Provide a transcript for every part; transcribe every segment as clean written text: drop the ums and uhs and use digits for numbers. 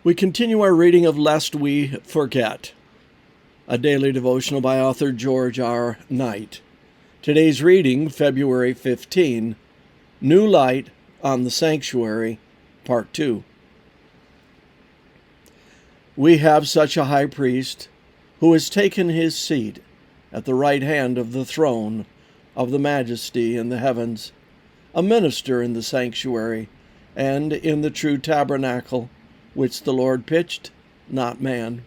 We continue our reading of Lest We Forget, a daily devotional by author George R. Knight. Today's reading, February 15, New Light on the Sanctuary, Part 2. We have such a high priest who has taken his seat at the right hand of the throne of the majesty in the heavens, a minister in the sanctuary and in the true tabernacle, which the Lord pitched, not man.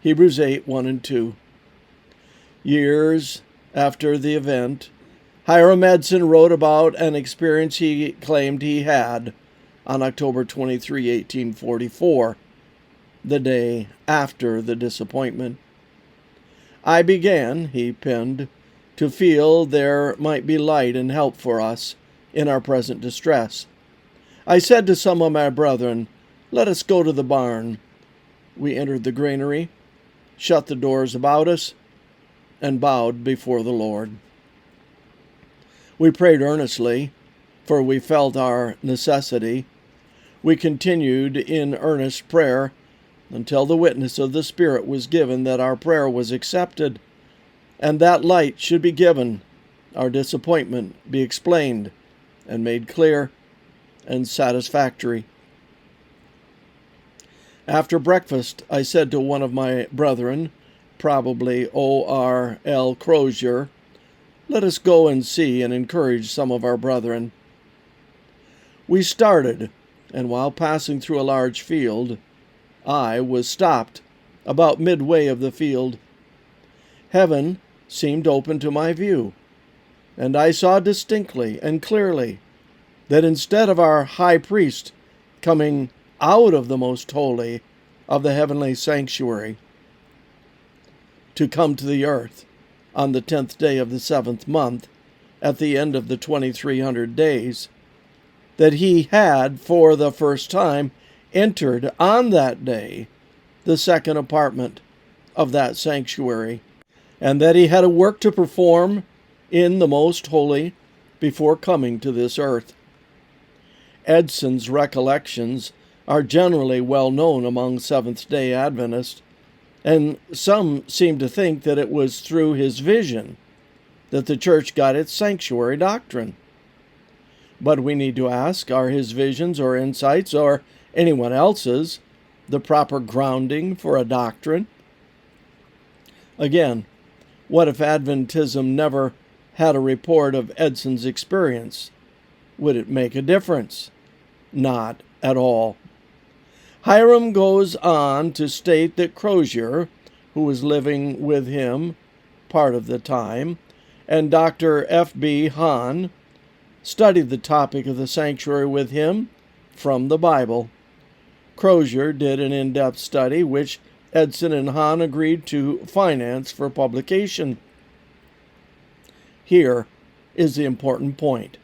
Hebrews 8, 1 and 2. Years after the event, Hiram Edson wrote about an experience he claimed he had on October 23, 1844, the day after the disappointment. I began, he penned, to feel there might be light and help for us in our present distress. I said to some of my brethren, "Let us go to the barn." We entered the granary, shut the doors about us, and bowed before the Lord. We prayed earnestly, for we felt our necessity. We continued in earnest prayer until the witness of the Spirit was given that our prayer was accepted, and that light should be given, our disappointment be explained and made clear and satisfactory. After breakfast, I said to one of my brethren, probably O.R.L. Crozier, "Let us go and see and encourage some of our brethren." We started, and while passing through a large field, I was stopped about midway of the field. Heaven seemed open to my view, and I saw distinctly and clearly that instead of our high priest coming out of the most holy of the heavenly sanctuary to come to the earth on the 10th day of the 7th month at the end of the 2300 days, that he had for the first time entered on that day the second apartment of that sanctuary, and that he had a work to perform in the most holy before coming to this earth. Edson's recollections are generally well known among Seventh-day Adventists, and some seem to think that it was through his vision that the church got its sanctuary doctrine. But we need to ask, are his visions or insights, or anyone else's, the proper grounding for a doctrine? Again, what if Adventism never had a report of Edson's experience? Would it make a difference? Not at all. Hiram goes on to state that Crozier, who was living with him part of the time, and Dr. F.B. Hahn studied the topic of the sanctuary with him from the Bible. Crozier did an in-depth study which Edson and Hahn agreed to finance for publication. Here is the important point.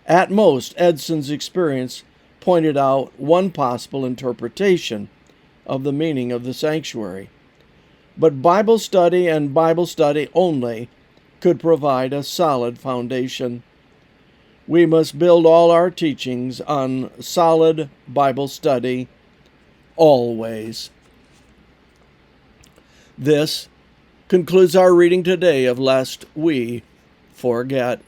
At most, Edson's experience pointed out one possible interpretation of the meaning of the sanctuary, but Bible study and Bible study only could provide a solid foundation. We must build all our teachings on solid Bible study, always. This concludes our reading today of Lest We Forget.